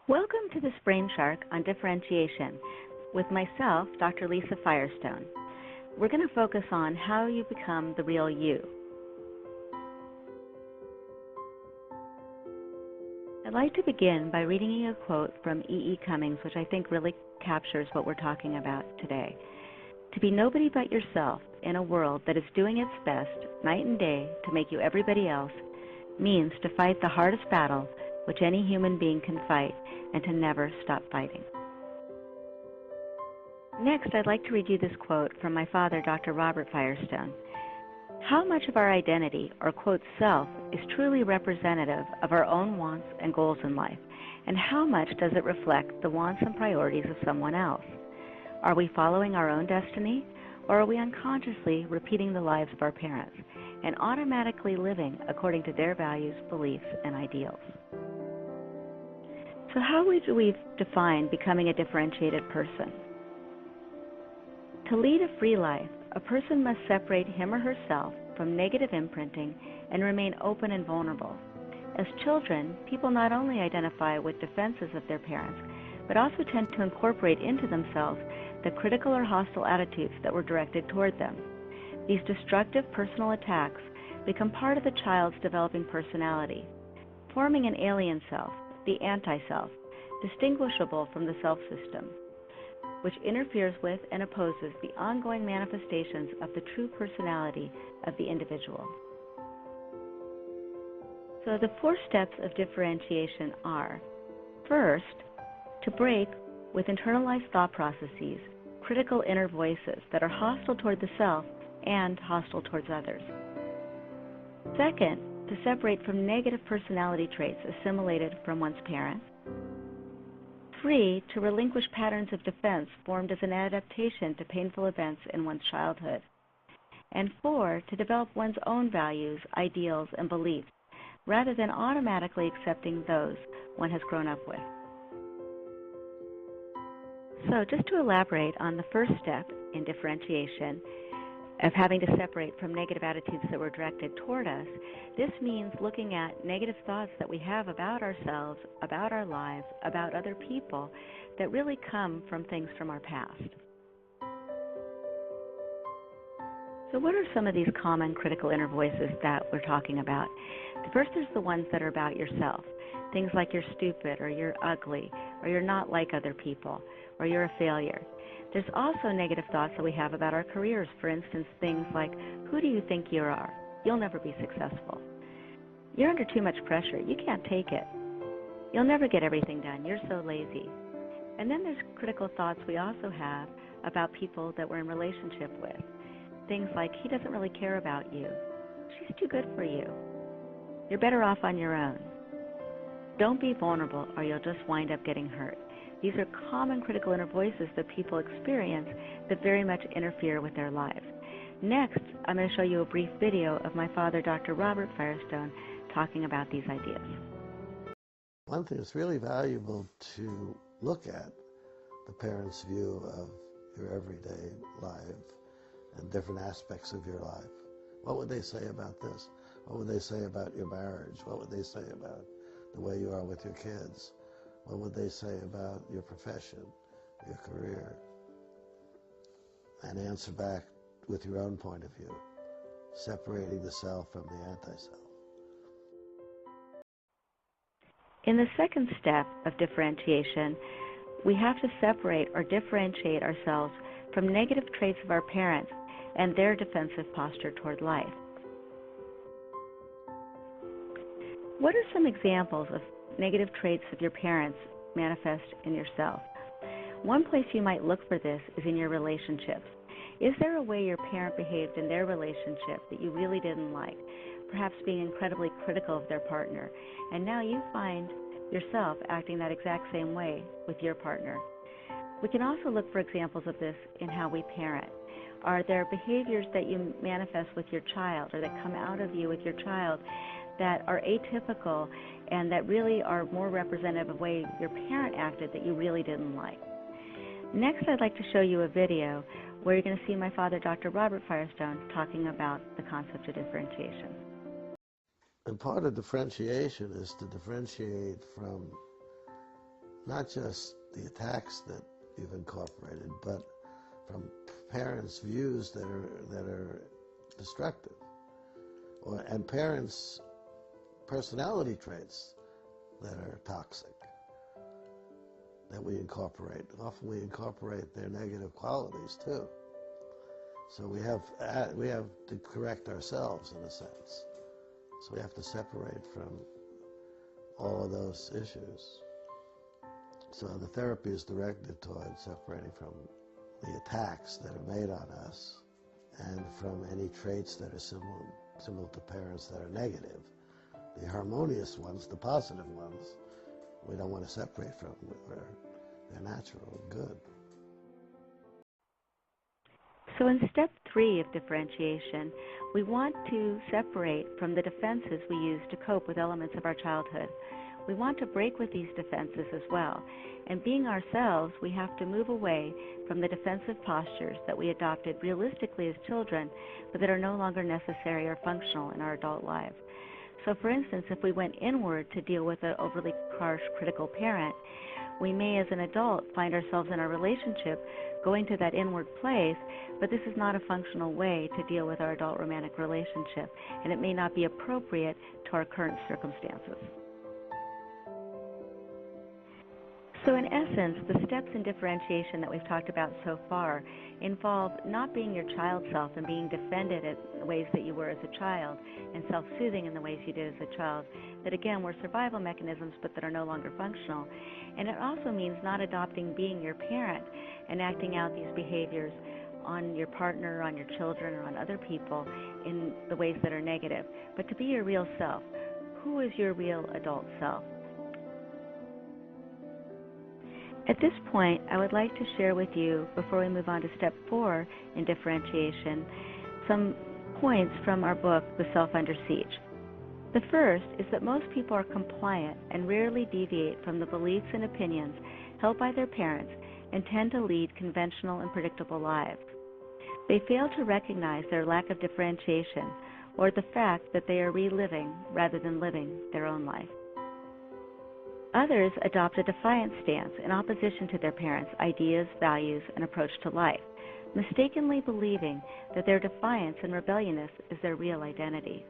Welcome to this Brain Shark on differentiation with myself, Dr. Lisa Firestone. We're going to focus on how you become the real you. I'd like to begin by reading you a quote from E. E. Cummings, which I think really captures what we're talking about today. To be nobody but yourself in a world that is doing its best night and day to make you everybody else means to fight the hardest battle which any human being can fight, and to never stop fighting. Next, I'd like to read you this quote from my father, Dr. Robert Firestone. How much of our identity, or quote, self, is truly representative of our own wants and goals in life, and how much does it reflect the wants and priorities of someone else? Are we following our own destiny, or are we unconsciously repeating the lives of our parents and automatically living according to their values, beliefs, and ideals? So how do we define becoming a differentiated person? To lead a free life, a person must separate him or herself from negative imprinting and remain open and vulnerable. As children, people not only identify with defenses of their parents, but also tend to incorporate into themselves the critical or hostile attitudes that were directed toward them. These destructive personal attacks become part of the child's developing personality, forming an alien self, the anti-self, distinguishable from the self system, which interferes with and opposes the ongoing manifestations of the true personality of the individual. So the 4 steps of differentiation are: first, to break with internalized thought processes, critical inner voices that are hostile toward the self and hostile towards others. Second, to separate from negative personality traits assimilated from one's parents. 3, to relinquish patterns of defense formed as an adaptation to painful events in one's childhood. And 4, to develop one's own values, ideals, and beliefs, rather than automatically accepting those one has grown up with. So just to elaborate on the first step in differentiation, of having to separate from negative attitudes that were directed toward us, this means looking at negative thoughts that we have about ourselves, about our lives, about other people that really come from things from our past. So what are some of these common critical inner voices that we're talking about? The first is the ones that are about yourself. Things like you're stupid, or you're ugly, or you're not like other people, or you're a failure. There's also negative thoughts that we have about our careers. For instance, things like, who do you think you are? You'll never be successful. You're under too much pressure. You can't take it. You'll never get everything done. You're so lazy. And then there's critical thoughts we also have about people that we're in relationship with. Things like, he doesn't really care about you. She's too good for you. You're better off on your own. Don't be vulnerable or you'll just wind up getting hurt. These are common critical inner voices that people experience that very much interfere with their lives. Next, I'm going to show you a brief video of my father, Dr. Robert Firestone, talking about these ideas. One thing that's really valuable to look at the parents' view of your everyday life and different aspects of your life. What would they say about this? What would they say about your marriage? What would they say about the way you are with your kids? What would they say about your profession, your career? And answer back with your own point of view, separating the self from the anti-self. In the second step of differentiation, we have to separate or differentiate ourselves from negative traits of our parents and their defensive posture toward life. What are some examples of negative traits of your parents manifest in yourself? One place you might look for this is in your relationships. Is there a way your parent behaved in their relationship that you really didn't like, perhaps being incredibly critical of their partner, and now you find yourself acting that exact same way with your partner? We can also look for examples of this in how we parent. Are there behaviors that you manifest with your child or that come out of you with your child that are atypical and that really are more representative of the way your parent acted that you really didn't like? Next, I'd like to show you a video where you're going to see my father, Dr. Robert Firestone, talking about the concept of differentiation. And part of differentiation is to differentiate from not just the attacks that you've incorporated, but from parents' views that are destructive, and parents' personality traits that are toxic, that we incorporate. Often we incorporate their negative qualities too. So we have to correct ourselves in a sense. So we have to separate from all of those issues. So the therapy is directed toward separating from the attacks that are made on us and from any traits that are similar to parents that are negative. The harmonious ones, the positive ones, we don't want to separate from. They're natural, good. So in step 3 of differentiation, we want to separate from the defenses we use to cope with elements of our childhood. We want to break with these defenses as well. And being ourselves, we have to move away from the defensive postures that we adopted realistically as children, but that are no longer necessary or functional in our adult lives. So for instance, if we went inward to deal with an overly harsh, critical parent, we may as an adult find ourselves in our relationship going to that inward place, but this is not a functional way to deal with our adult romantic relationship, and it may not be appropriate to our current circumstances. So in essence, the steps in differentiation that we've talked about so far involve not being your child self and being defended in the ways that you were as a child and self-soothing in the ways you did as a child that, again, were survival mechanisms but that are no longer functional. And it also means not adopting being your parent and acting out these behaviors on your partner, on your children, or on other people in the ways that are negative, but to be your real self. Who is your real adult self? At this point, I would like to share with you, before we move on to step 4 in differentiation, some points from our book, The Self Under Siege. The first is that most people are compliant and rarely deviate from the beliefs and opinions held by their parents and tend to lead conventional and predictable lives. They fail to recognize their lack of differentiation or the fact that they are reliving rather than living their own life. Others adopt a defiant stance in opposition to their parents' ideas, values, and approach to life, mistakenly believing that their defiance and rebelliousness is their real identity.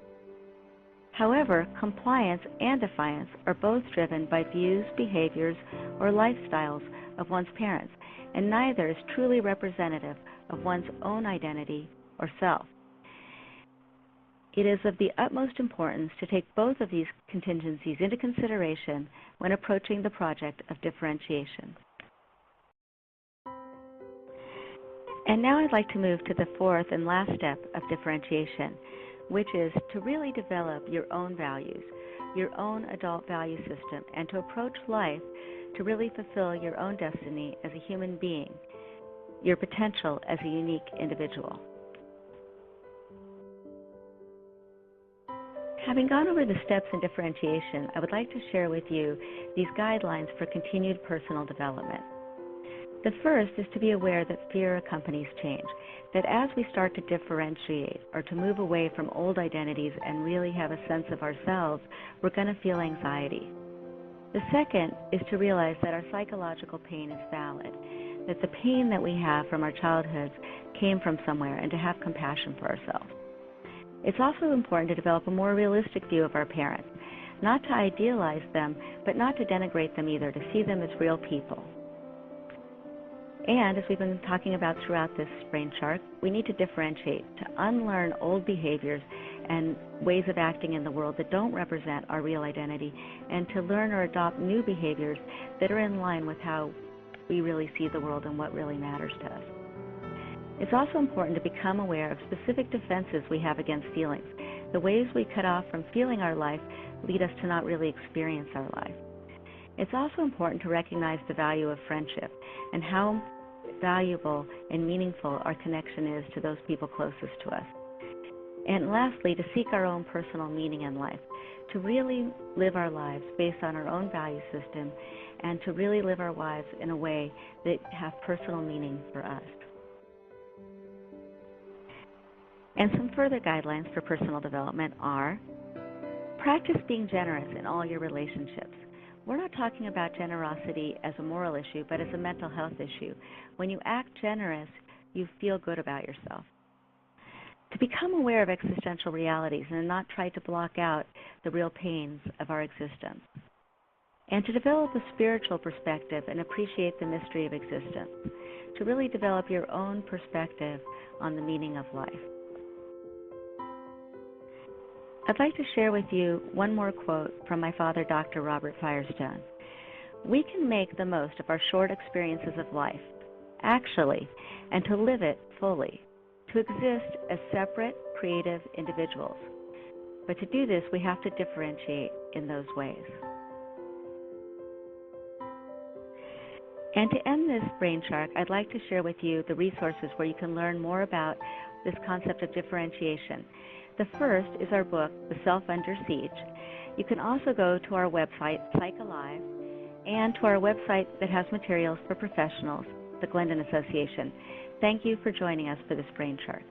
However, compliance and defiance are both driven by views, behaviors, or lifestyles of one's parents, and neither is truly representative of one's own identity or self. It is of the utmost importance to take both of these contingencies into consideration when approaching the project of differentiation. And now I'd like to move to the 4th and last step of differentiation, which is to really develop your own values, your own adult value system, and to approach life to really fulfill your own destiny as a human being, your potential as a unique individual. Having gone over the steps in differentiation, I would like to share with you these guidelines for continued personal development. The first is to be aware that fear accompanies change, that as we start to differentiate or to move away from old identities and really have a sense of ourselves, we're going to feel anxiety. The second is to realize that our psychological pain is valid, that the pain that we have from our childhoods came from somewhere, and to have compassion for ourselves. It's also important to develop a more realistic view of our parents, not to idealize them, but not to denigrate them either, to see them as real people. And as we've been talking about throughout this brain chart, we need to differentiate, to unlearn old behaviors and ways of acting in the world that don't represent our real identity, and to learn or adopt new behaviors that are in line with how we really see the world and what really matters to us. It's also important to become aware of specific defenses we have against feelings. The ways we cut off from feeling our life lead us to not really experience our life. It's also important to recognize the value of friendship and how valuable and meaningful our connection is to those people closest to us. And lastly, to seek our own personal meaning in life, to really live our lives based on our own value system, and to really live our lives in a way that have personal meaning for us. And some further guidelines for personal development are: practice being generous in all your relationships. We're not talking about generosity as a moral issue, but as a mental health issue. When you act generous, you feel good about yourself. To become aware of existential realities and not try to block out the real pains of our existence. And to develop a spiritual perspective and appreciate the mystery of existence. To really develop your own perspective on the meaning of life. I'd like to share with you one more quote from my father, Dr. Robert Firestone. We can make the most of our short experiences of life, actually, and to live it fully, to exist as separate, creative individuals. But to do this, we have to differentiate in those ways. And to end this Brain Shark, I'd like to share with you the resources where you can learn more about this concept of differentiation. The first is our book, The Self Under Siege. You can also go to our website, Psych Alive, and to our website that has materials for professionals, the Glendon Association. Thank you for joining us for this Brain Chart.